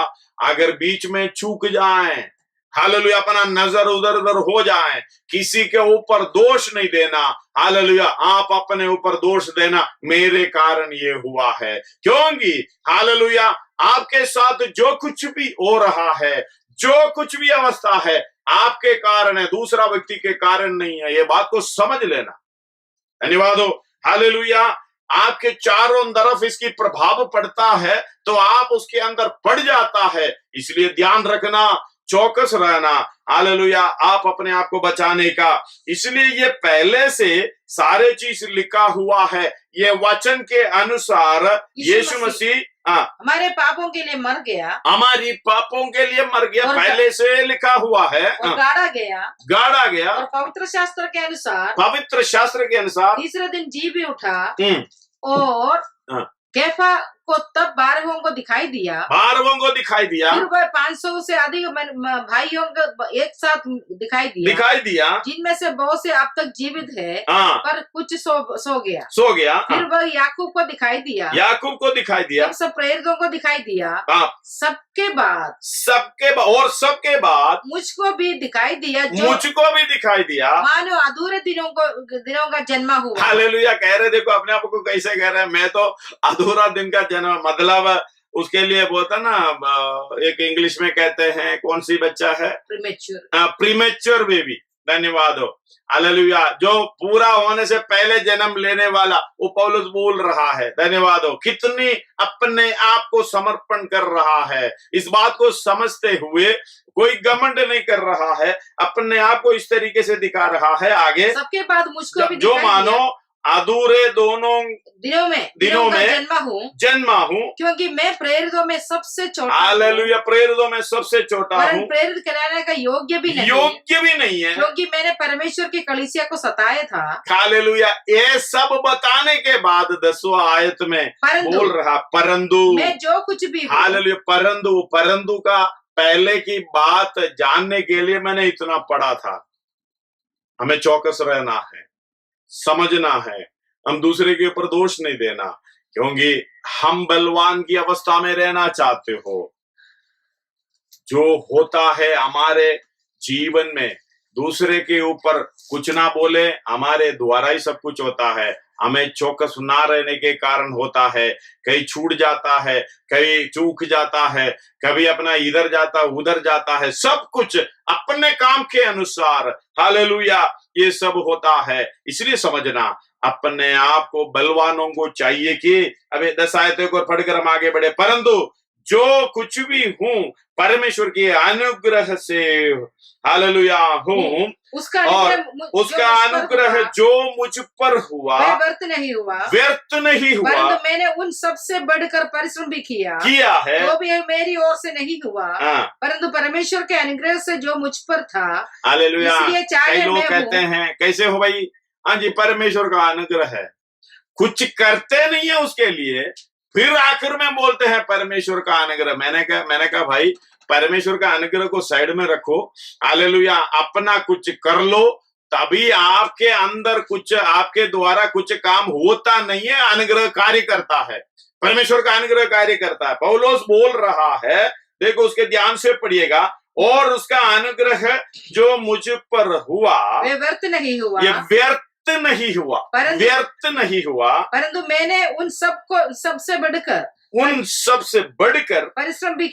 अगर बीच में चूक जाए, हालेलुया, अपना नजर उधर उधर हो जाए, किसी के ऊपर दोष नहीं देना, हालेलुया, आप अपने ऊपर दोष देना, मेरे कारण ये हुआ है, क्योंकि हालेलुया आपके साथ जो कुछ भी हो रहा है, जो कुछ भी अवस्था है, आपके कारण है, दूसरा व्यक्ति के कारण नहीं है। ये बात को समझ लेना। धन्यवाद हो, हालेलुया। आपके चारों तरफ इसकी प्रभाव पड़ता है तो आप उसके अंदर पड़ जाता है, इसलिए ध्यान रखना, चौकस रहना, हालेलुया, आप अपने आप को बचाने का। इसलिए ये पहले से सारे चीज लिखा हुआ है, ये वचन के अनुसार यीशु मसीह हमारे पापों के लिए मर गया, हमारी पापों के लिए मर गया, पहले से लिखा हुआ है, और गाड़ा गया, और पवित्र शास्त्र के अनुसार तीसरे दिन जी भी उठा, और कैफा को तब 12 को दिखाई दिया, फिर वह 500 से अधिक भाइयों को एक साथ दिखाई दिया, जिनमें से बहुत से अब तक जीवित है, पर कुछ सो गया। फिर वह याकूब को दिखाई दिया, तब सब प्रेरितों को दिखाई दिया, सबके बाद मुझको भी दिखाई दिया, मानो अधूरे दिनों का जन्म हुआ। हालेलुया, कह रहे देखो अपने आप को कैसे कह रहे हैं, मैं तो अधूरा दिन का जन्म, मतलब उसके लिए बोलता ना, एक इंग्लिश में कहते हैं, कौन सी बच्चा है, प्रीमेच्योर बेबी। धन्यवाद हो, हालेलुया, जो पूरा होने से पहले जन्म लेने वाला, वो पौलुस बोल रहा है। धन्यवाद हो, कितनी अपने आप को समर्पण कर रहा है, इस बात को समझते हुए कोई घमंड नहीं कर रहा है, अपने आप को इस तरीके से दिखा रहा है। आगे सबके बाद मुझको भी जो मानो अधूरे दोनों दिनों में जन्मा हूँ, क्योंकि मैं प्रेरितों में सबसे छोटा, हालेलुया, प्रेरितों में सबसे छोटा हूँ, प्रेरित कहलाने का योग्य भी नहीं है, क्योंकि मैंने परमेश्वर की कलीसिया को सताया था। हालेलुया, ये सब बताने के बाद 10वां आयत में बोल रहा, परंतु मैं जो कुछ भी, हालेलुया, परंतु का पहले की बात जानने के लिए मैंने इतना पढ़ा था। हमें चौकस रहना है, समझना है, हम दूसरे के ऊपर दोष नहीं देना, क्योंकि हम बलवान की अवस्था में रहना चाहते हो। जो होता है हमारे जीवन में, दूसरे के ऊपर कुछ ना बोले, हमारे द्वारा ही सब कुछ होता है। हमें चौकस ना रहने के कारण होता है, कहीं छूट जाता है, कहीं चूक जाता है, कभी अपना इधर जाता उधर जाता है, सब कुछ अपने काम के अनुसार, हालेलुया, ये सब होता है। इसलिए समझना, अपने आप को बलवानों को चाहिए कि, अभी 10 आयतों को पढ़कर हम आगे बढ़े, परंतु जो कुछ भी हूँ परमेश्वर के अनुग्रह से, हालेलुया, हूँ, उसका अनुग्रह जो मुझ पर हुआ व्यर्थ नहीं हुआ, परंतु मैंने उन सबसे बढ़कर परिश्रम भी किया है, वो भी मेरी ओर से नहीं हुआ, परंतु परमेश्वर के अनुग्रह से जो मुझ पर था। हालेलुया, कई लोग कहते हैं कैसे हो भाई, हाँ जी, परमेश्वर का अनुग्रह है, कुछ करते नहीं है उसके लिए, फिर आखिर में बोलते हैं परमेश्वर का अनुग्रह। मैंने कहा भाई, परमेश्वर का अनुग्रह को साइड में रखो, हालेलुया, अपना कुछ कर लो, तभी आपके अंदर कुछ, आपके द्वारा कुछ काम होता नहीं है, अनुग्रह कार्य करता है। परमेश्वर का अनुग्रह कार्य करता है। पौलुस बोल रहा है, देखो उसके ध्यान से पढ़िएगा, और उसका अनुग्रह जो मुझ पर हुआ वे व्यर्थ नहीं हुआ, ये व्यर्थ नहीं हुआ, व्यर्थ नहीं हुआ, परंतु मैंने उन सबसे बढ़कर परिश्रम भी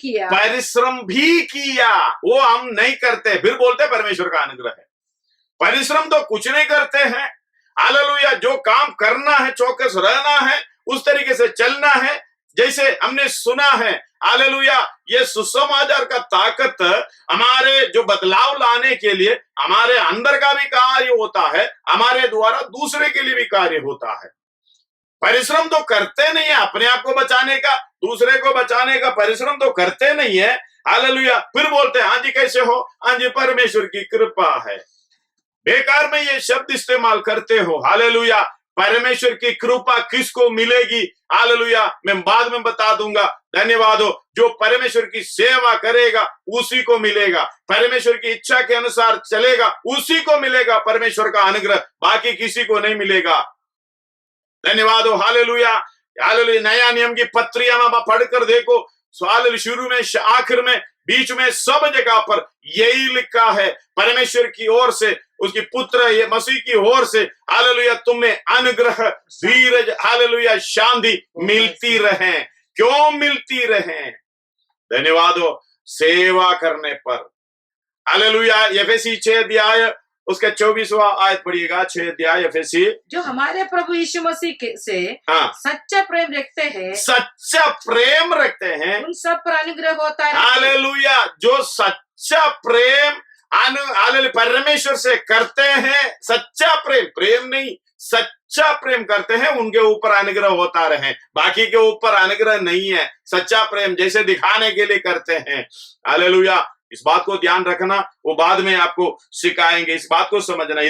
किया। वो हम नहीं करते, फिर बोलते परमेश्वर का अनुग्रह है। परिश्रम तो कुछ नहीं करते हैं। हालेलुया, जो काम करना है, चौकस रहना है, उस तरीके से चलना है जैसे हमने सुना है। हालेलुया, ये सुसमाचार का ताकत हमारे जो बदलाव लाने के लिए हमारे अंदर का भी कार्य होता है, हमारे द्वारा दूसरे के लिए भी कार्य होता है। परिश्रम तो करते नहीं है अपने आप को बचाने का, दूसरे को बचाने का परिश्रम तो करते नहीं है। हालेलुया, फिर बोलते हैं हाँ जी कैसे हो, हाँ जी परमेश्वर की कृपा है। बेकार में ये शब्द इस्तेमाल करते हो। हालेलुया, परमेश्वर की कृपा किसको मिलेगी? हालेलुया, मैं बाद में बता दूंगा। धन्यवाद हो। जो परमेश्वर की सेवा करेगा उसी को मिलेगा, परमेश्वर की इच्छा के अनुसार चलेगा उसी को मिलेगा परमेश्वर का अनुग्रह, बाकी किसी को नहीं मिलेगा। धन्यवाद हो। Hallelujah, hallelujah. नया नियम की पत्रियां में पढ़कर देखो, सवाल शुरू में, आखिर में, बीच में, सब जगह पर यही लिखा है, परमेश्वर की ओर से, उसकी पुत्र ये मसीह की ओर से, हालेलुया, तुम्हें अनुग्रह, धीरज, हालेलुया, शांति मिलती रहे। क्यों मिलती रहे? धन्यवाद हो, सेवा करने पर। हालेलुया। एफेसी 6 अध्याय उसका 24वां आयत पढ़िएगा। 6 अध्याय एफेसी। जो हमारे प्रभु यीशु मसीह से सच्चा प्रेम रखते हैं, सच्चा प्रेम रखते हैं, उन सब पर अनुग्रह होता है। हालेलुया, जो सच्चा प्रेम हालेलुया परमेश्वर से करते हैं, सच्चा प्रेम नहीं, सच्चा प्रेम करते हैं, उनके ऊपर अनुग्रह होता रहे। बाकी के ऊपर अनुग्रह नहीं है। सच्चा प्रेम जैसे दिखाने के लिए करते हैं। हालेलुया, इस बात को ध्यान रखना, वो बाद में आपको सिखाएंगे। इस बात को समझना।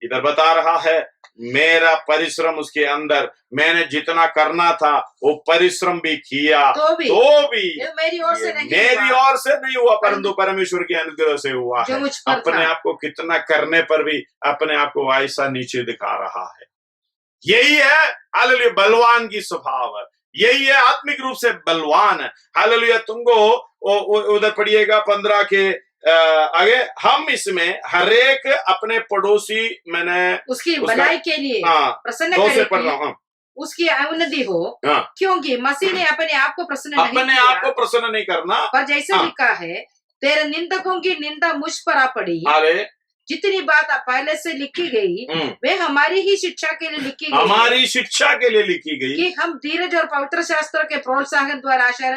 इधर बता रहा है, मेरा परिश्रम उसके अंदर, मैंने जितना करना था वो परिश्रम भी किया, तो भी मेरी ओर से नहीं हुआ, परंतु परमेश्वर के अनुग्रह से हुआ है। अपने आप को कितना करने पर भी अपने आप को ऐसा नीचे दिखा रहा है। यही है हालेलुया बलवान की स्वभाव, यही है आत्मिक रूप से बलवान। हालेलुया, तुमको उधर पढ़िएगा 15 के आगे, हम इसमें हरेक अपने पड़ोसी, मैंने उसकी भलाई के लिए प्रसन्न से पढ़ रहा हूँ, उसकी उन्नति हो, क्योंकि मसीह ने अपने आप को प्रसन्न नहीं करना, पर जैसे लिखा है, तेरे निंदकों की निंदा मुझ पर आ पड़ी। जितनी बात पहले से लिखी गई वे हमारी ही शिक्षा के लिए लिखी गई, हमारी शिक्षा के लिए लिखी गई, कि हम धीरज और पवित्र शास्त्र के प्रोत्साहन द्वारा आशा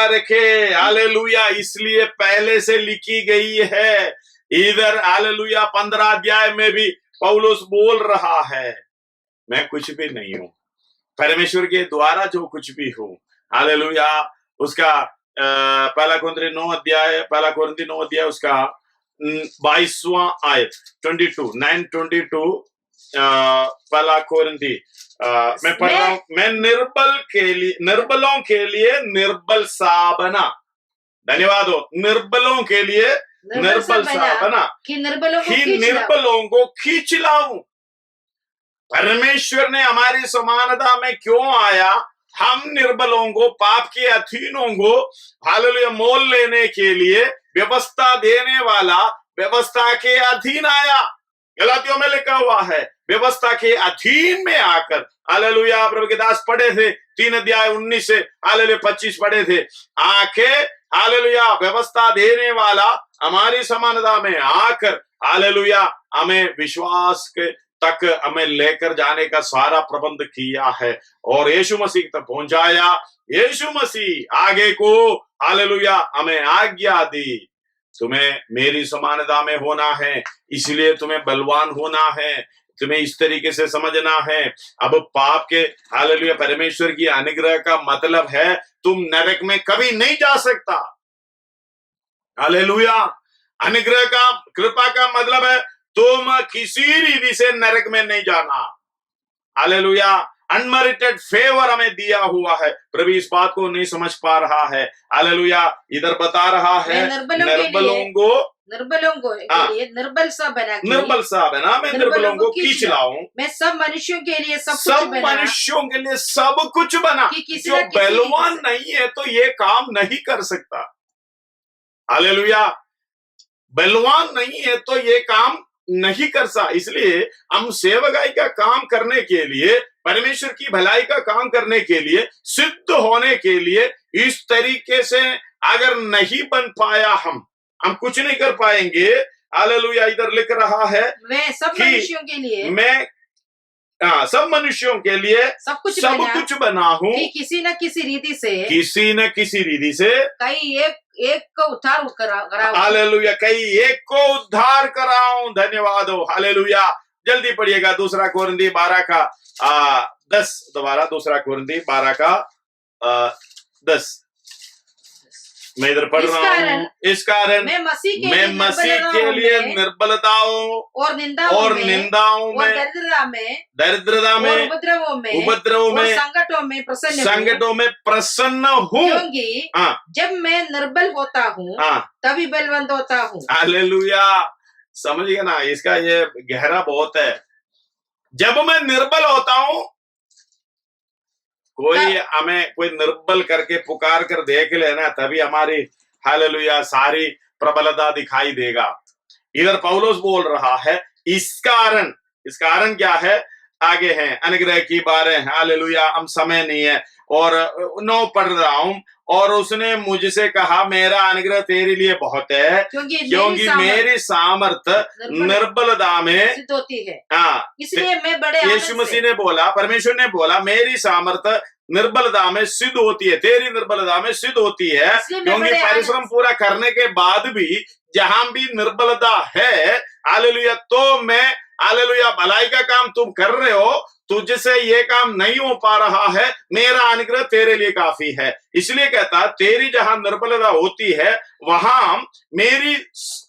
रखे। हालेलुया, इसलिए पहले से लिखी गई है। इधर हालेलुया 15 अध्याय में भी पौलुस बोल रहा है, मैं कुछ भी नहीं हूँ, परमेश्वर के द्वारा जो कुछ भी हूँ। हालेलुया, उसका पहला कोरिन्थी 9 अध्याय उसका 22वां आयत 9:22 पहला कोरिन्थी मैं पढ़ रहा हूं, मैं निर्बलों के लिए निर्बल सा बना। धन्यवाद हो। निर्बलों के लिए निर्बल सा बना कि निर्बलों को खींच लाऊं। परमेश्वर ने हमारी समानता में क्यों आया? हम निर्बलों को, पाप के अधीनों को हालेलुया मोल लेने के लिए व्यवस्था देने वाला व्यवस्था के अधीन आया। गलातियों में लिखा हुआ है, व्यवस्था के अधीन में आकर, हालेलुया प्रभु के दास पढ़े थे 3 अध्याय 19 से हालेलुया 25 पढ़े थे, आके हालेलुया व्यवस्था देने वाला हमारी समानता में आकर हालेलुया हमें विश्वास के तक हमें लेकर जाने का सारा प्रबंध किया है और यीशु मसीह तक पहुंचाया। यीशु मसीह आगे को हालेलुया हमें आज्ञा दी, तुम्हें मेरी समानता में होना है, इसलिए तुम्हें बलवान होना है, तुम्हें इस तरीके से समझना है। अब पाप के हालेलुया परमेश्वर की अनुग्रह का मतलब है तुम नरक में कभी नहीं जा सकता। हालेलुया, अनुग्रह का, कृपा का मतलब है तुम किसी रीति से नरक में नहीं जाना। हालेलुया, अनमेरिटेड फेवर हमें दिया हुआ है। प्रभु इस बात को नहीं समझ पा रहा है। हालेलुया। इधर बता रहा है निर्बलों को निर्बल सा बना मैं निर्बलों को खींच लाऊं। मैं सब मनुष्यों के लिए सब मनुष्यों के लिए सब कुछ बना। जो बलवान नहीं है तो ये काम नहीं कर सकता। हालेलुया। बलवान नहीं है तो ये काम नहीं कर सकता। इसलिए हम सेवकाई का काम करने के लिए, परमेश्वर की भलाई का काम करने के लिए, सिद्ध होने के लिए इस तरीके से अगर नहीं बन पाया हम कुछ नहीं कर पाएंगे। हालेलुया। इधर लिख रहा है मैं सब मनुष्यों के लिए सब मनुष्यों के लिए सब कुछ बना हूँ कि किसी न किसी रीति से कई एक को उद्धार कराऊं। हालेलुया। कई एक को उद्धार कराऊं। धन्यवाद हो। हालेलुया। जल्दी पढ़िएगा 2 कोरिन्थी 12 का 10। दोबारा 2 कोरिन्थी 12 का 10। मैं इधर पढ़ रहा हूँ। इस कारण मैं मसीह के लिए निर्बलताओं और निंदाओं में दरिद्रता में उपद्रवों में संकटों में प्रसन्न हूँ। क्योंकि जब मैं निर्बल होता हूँ तभी बलवंत होता हूँ। हालेलुया। समझिए ना, इसका ये गहरा बहुत है। जब मैं निर्बल होता हूँ, कोई निर्बल करके पुकार कर देख लेना, तभी हमारी हालेलुया सारी प्रबलता दिखाई देगा। इधर पौलुस बोल रहा है इस कारण क्या है, आगे है अनुग्रह की बातें। हालेलुया। हम समय नहीं है और 9 पढ़ रहा हूं। और उसने मुझसे कहा मेरा अनुग्रह तेरे लिए बहुत है, क्योंकि मेरी सामर्थ निर्बलता में सिद्ध होती है। इसलिए मैं बड़े यीशु मसीह ने बोला, परमेश्वर ने बोला मेरी सामर्थ निर्बलता में सिद्ध होती है, तेरी निर्बलता में सिद्ध होती है। क्योंकि परिश्रम पूरा करने के बाद भी जहां भी निर्बलता है, हालेलुया, तो मैं हालेलुया भलाई का काम तुम कर रहे हो, तुझसे ये काम नहीं हो पा रहा है, मेरा अनुग्रह तेरे लिए काफी है। इसलिए कहता तेरी जहां निर्बलता होती है वहां मेरी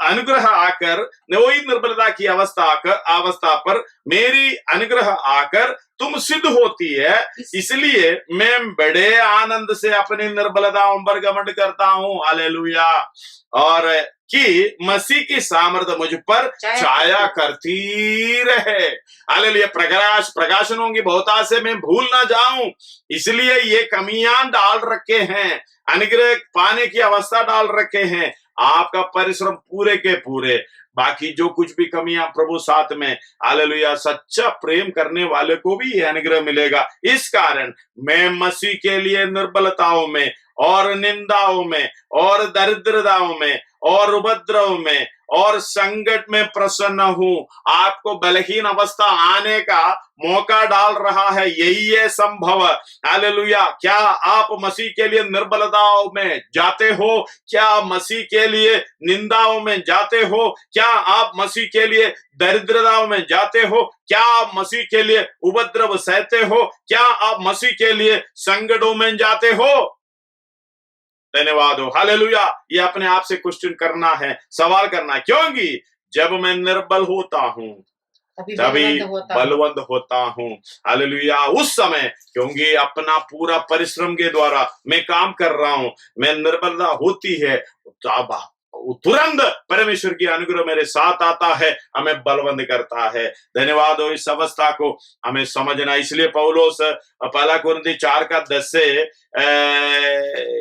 अनुग्रह आकर, वही निर्बलता की अवस्था पर मेरी अनुग्रह आकर तुम सिद्ध होती है। इसलिए मैं बड़े आनंद से अपनी निर्बलताओं पर घमंड करता हूं। हालेलुया। और कि मसीह की सामर्थ मुझ पर छाया करती रहे। हालेलुया। प्रकाशनों की बहुतायत से मैं भूल ना जाऊं, इसलिए ये कमियां डाल रखे हैं, अनुग्रह पाने की अवस्था डाल रखे हैं। आपका परिश्रम पूरे के पूरे, बाकी जो कुछ भी कमियां प्रभु साथ में, हालेलुया, सच्चा प्रेम करने वाले को भी ये अनुग्रह मिलेगा। इस कारण मैं मसीह के लिए निर्बलताओं में और निंदाओं में और दरिद्रताओं में और उपद्रव में और संकट में प्रसन्न हूं। आपको बलहीन अवस्था आने का मौका डाल रहा है, यही है संभव। हालेलुया। क्या आप मसीह के लिए निर्बलताओं में जाते हो? क्या मसीह के लिए निंदाओं में जाते हो? क्या आप मसीह के लिए दरिद्रताओं में जाते हो? क्या आप मसीह के लिए उपद्रव सहते हो? क्या आप मसीह के लिए संकटों में जाते हो? धन्यवाद हो। हालेलुया। ये अपने आप से क्वेश्चन करना है, सवाल करना है, क्योंकि जब मैं निर्बल होता हूं तभी बलवंत होता हूं। हालेलुया। उस समय क्योंकि अपना पूरा परिश्रम के द्वारा मैं काम कर रहा हूं, मैं निर्बलता होती है, तुरंत परमेश्वर की अनुग्रह मेरे साथ आता है, हमें बलवंत करता है। धन्यवाद हो। इस अवस्था को हमें समझना। इसलिए पौलुस 1 कोरिन्थी 4 का 10 से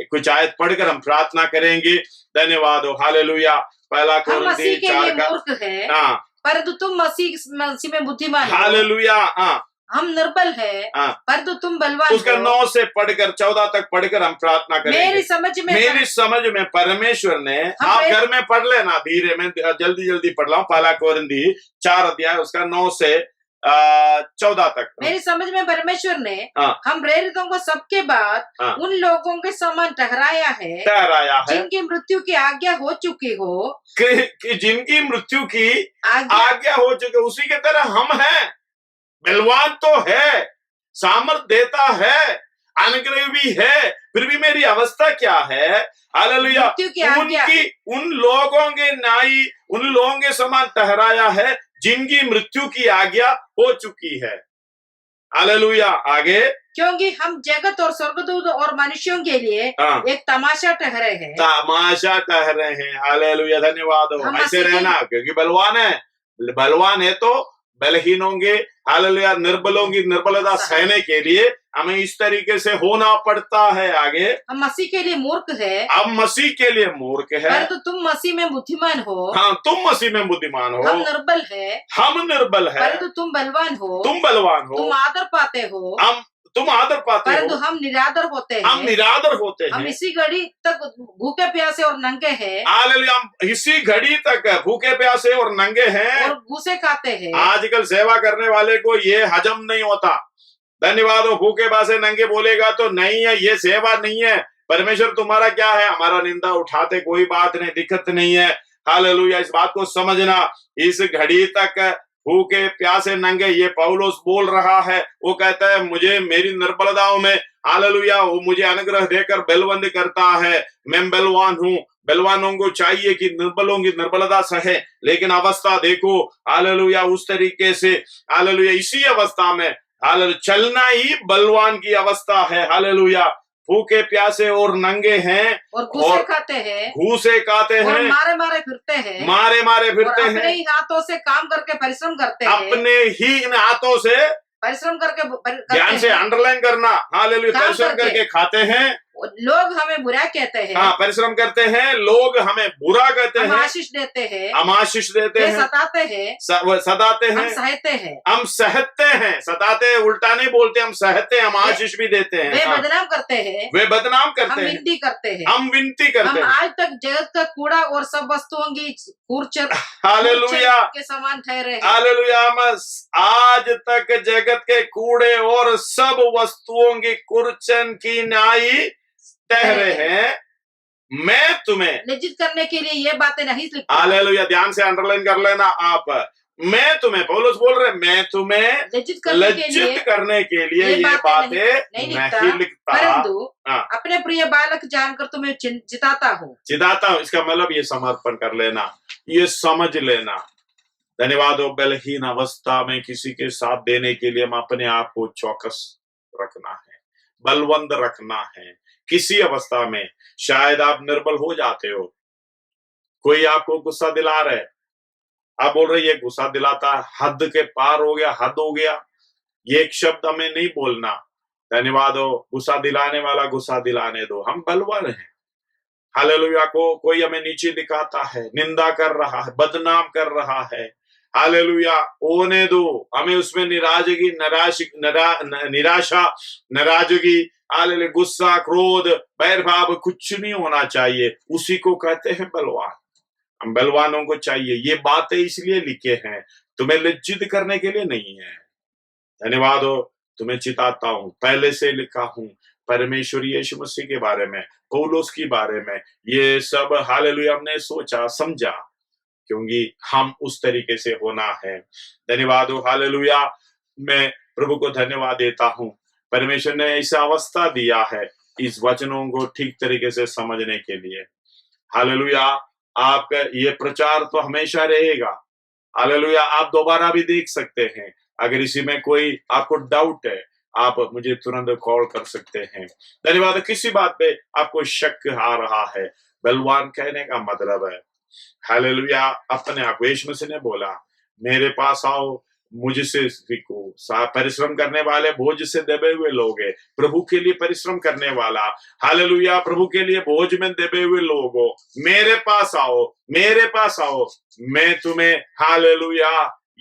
कुछ आयत पढ़कर हम प्रार्थना करेंगे। धन्यवाद हो। हालेलुया। 1 कोरिन्थी 4 का परंतु तुम मसीह में बुद्धिमान। हालेलुया। हम निर्बल है परंतु तुम बलवान। उसका 9 से पढ़कर 14 तक पढ़कर हम प्रार्थना करेंगे। मेरी समझ में परमेश्वर ने, आप घर में पढ़ लेना धीरे, में जल्दी पढ़ रहा हूँ। 1 कोरिन्थी 4 अध्याय उसका 9 से 14 तक। मेरी समझ में परमेश्वर ने हम प्रेरितों को सबके बाद उन लोगों के समान ठहराया है जिनकी मृत्यु की आज्ञा हो चुकी हो, जिनकी मृत्यु की आज्ञा हो चुकी, उसी के तरह हम हैं। बलवान तो है, सामर्थ देता है, अनुग्रह भी है, फिर भी मेरी अवस्था क्या है? हालेलुया। उन लोगों के नाई, उन लोगों के समान ठहराया है जिनकी मृत्यु की आज्ञा हो चुकी है। हालेलुया। आगे, क्योंकि हम जगत और स्वर्गदूत और मनुष्यों के लिए एक तमाशा ठहरे हैं। तमाशा ठहरे हैं। हालेलुया, धन्यवाद हो। ऐसे रहना, क्योंकि बलवान है तो बलहीनों के, हालेलुया, निर्बलों की निर्बलता सहने के लिए हमें इस तरीके से होना पड़ता है। आगे, हम मसीह के लिए मूर्ख है, अब मसीह के लिए मूर्ख है, परंतु तुम मसीह में बुद्धिमान हो। हाँ, तुम मसीह में बुद्धिमान हो। हम निर्बल है, परंतु तुम बलवान हो। तुम आदर पाते हो, तुम आदर पाते हो, परंतु हम निरादर होते हैं। हम इसी घड़ी तक भूखे प्यासे और नंगे हैं। हालेलुया, हम इसी घड़ी तक भूखे प्यासे और नंगे हैं और घूसे खाते हैं। आजकल सेवा करने वाले को ये हजम नहीं होता। धन्यवाद हो। भूखे प्यासे नंगे बोलेगा तो नहीं है, ये सेवा नहीं है। परमेश्वर तुम्हारा क्या है? हमारा निंदा उठाते, कोई बात नहीं, दिक्कत नहीं है। हालेलुया, इस बात को समझना। इस घड़ी तक भूखे प्यासे नंगे, ये पौलुस बोल रहा है। वो कहता है मुझे मेरी निर्बलताओं में, हालेलुया, वो मुझे अनुग्रह देकर बलवंत करता है। मैं बलवान हूँ। बलवानों को चाहिए कि निर्बलों की निर्बलता सहे, लेकिन अवस्था देखो, हालेलुया, उस तरीके से, हालेलुया, इसी अवस्था में हालेलुया चलना ही बलवान की अवस्था है। हालेलुया, भूखे प्यासे और नंगे हैं और घूसे खाते हैं, मारे फिरते हैं, अपने ही हाथों से काम करके परिश्रम करते हैं। अपने ही इन हाथों से परिश्रम करके ध्यान से अंडरलाइन करना। हालेलुया, परिश्रम करके खाते हैं। लोग हमें बुरा कहते हैं। हाँ, परिश्रम करते हैं, लोग हमें बुरा कहते हैं, आशीष देते हैं, सताते हैं, हम सहते हैं। सताते उल्टा नहीं बोलते, हम सहते हैं, हम आशीष भी देते हैं। वे बदनाम करते हैं, हम विनती करते हैं। हम आज तक जगत का कूड़ा और सब वस्तुओं की कूर्चन, हालेलुया, के समान ठहरे हैं। हालेलुया, हम आज तक जगत के कूड़े और सब वस्तुओं की कुर्चन की न्यायी ठहरे हैं। मैं तुम्हें लज्जित करने के लिए ये बातें नहीं लिखता। हालेलुया, ध्यान से अंडरलाइन कर लेना आप। मैं तुम्हें, पौलुस बोल रहे, मैं तुम्हें लज्जित करने के लिए ये बातें नहीं लिखता, परंतु अपने प्रिय बालक जानकर तुम्हें जिताता हूँ। इसका मतलब ये समर्पण कर लेना, ये समझ लेना। धन्यवाद हो। बलहीन अवस्था में किसी के साथ देने के लिए हम अपने आप को चौकस रखना है, बलवंत रखना है। किसी अवस्था में शायद आप निर्बल हो जाते हो, कोई आपको गुस्सा दिला रहा है, आप बोल रहे ये गुस्सा दिलाता, हद के पार हो गया, हद हो गया, ये एक शब्द हमें नहीं बोलना। धन्यवाद हो। गुस्सा दिलाने वाला गुस्सा दिलाने दो, हम बलवान हैं। हालेलुया, को कोई हमें नीचे दिखाता है, निंदा कर रहा है, बदनाम कर रहा है, हालेलुया, होने दो। हमें उसमें निराशा, नाराजगी, हालेलुया, गुस्सा, क्रोध, बैरभाव कुछ नहीं होना चाहिए। उसी को कहते हैं बलवान। हम बलवानों को चाहिए। ये बातें इसलिए लिखे हैं, तुम्हें लज्जित करने के लिए नहीं है। धन्यवाद हो। तुम्हें चिताता हूं, पहले से लिखा हूं, परमेश्वर यीशु मसीह के बारे में, पौलुस के बारे में, ये सब हालेलुया हमने सोचा समझा, क्योंकि हम उस तरीके से होना है। धन्यवाद हो। हालेलुया, मैं प्रभु को धन्यवाद देता हूं। परमेश्वर ने ऐसा अवस्था दिया है इस वचनों को ठीक तरीके से समझने के लिए। हालेलुया, आपका ये प्रचार तो हमेशा रहेगा। हालेलुया, आप दोबारा भी देख सकते हैं। अगर इसी में कोई आपको डाउट है, आप मुझे तुरंत कॉल कर सकते हैं। धन्यवाद। किसी बात पे आपको शक आ रहा है, बलवान कहने का मतलब है, हालेलुया, अपने आप यीशु मसीह ने बोला, मेरे पास आओ, मुझसे सीखो। परिश्रम करने वाले बोझ से दबे हुए लोग हैं, प्रभु के लिए परिश्रम करने वाला, हालेलुया, प्रभु के लिए बोझ में दबे हुए लोग हो, मेरे पास आओ, मेरे पास आओ, मैं तुम्हें, हालेलुया,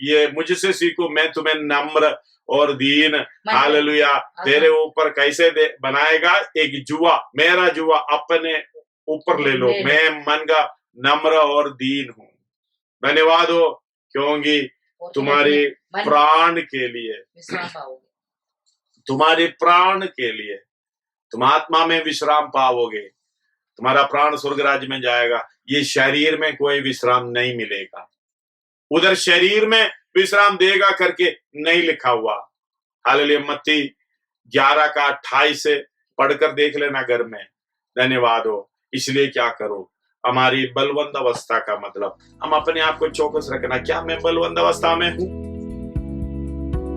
ये मुझसे सीखो, मैं तुम्हें नम्र और दीन, हालेलुया, तेरे ऊपर कैसे बनाएगा एक जुआ, मेरा जुआ अपने ऊपर ले लो, मैं मन का नम्र और दीन हूं। धन्यवाद हो, क्योंकि तुम्हारे प्राण के लिए, तुम्हारे प्राण के लिए तुम आत्मा में विश्राम पाओगे। तुम्हारा प्राण स्वर्ग राज्य में जाएगा। ये शरीर में कोई विश्राम नहीं मिलेगा। उधर शरीर में विश्राम देगा करके नहीं लिखा हुआ। हालेलुया, मत्ती 11 का 28 से पढ़कर देख लेना घर में। धन्यवाद हो। इसलिए क्या करो, हमारी बलवंत अवस्था का मतलब हम अपने आप को चौकस रखना। क्या मैं बलवंत अवस्था में हूं?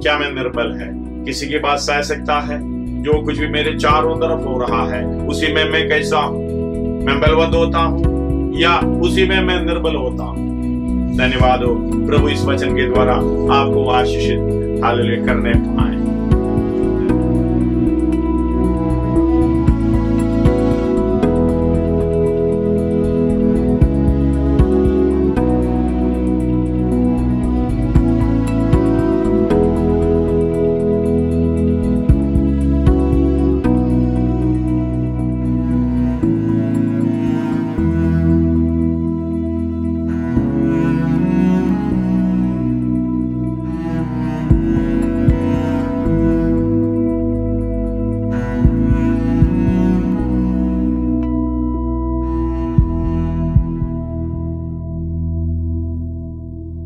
क्या मैं निर्बल है? किसी की बात सह सकता है। जो कुछ भी मेरे चारों तरफ हो रहा है उसी में मैं कैसा हूं, मैं बलवंत होता हूं या उसी में मैं निर्बल होता हूं। धन्यवाद हो प्रभु, इस वचन के द्वारा आपको आशीषित हालेलुया करने पाए।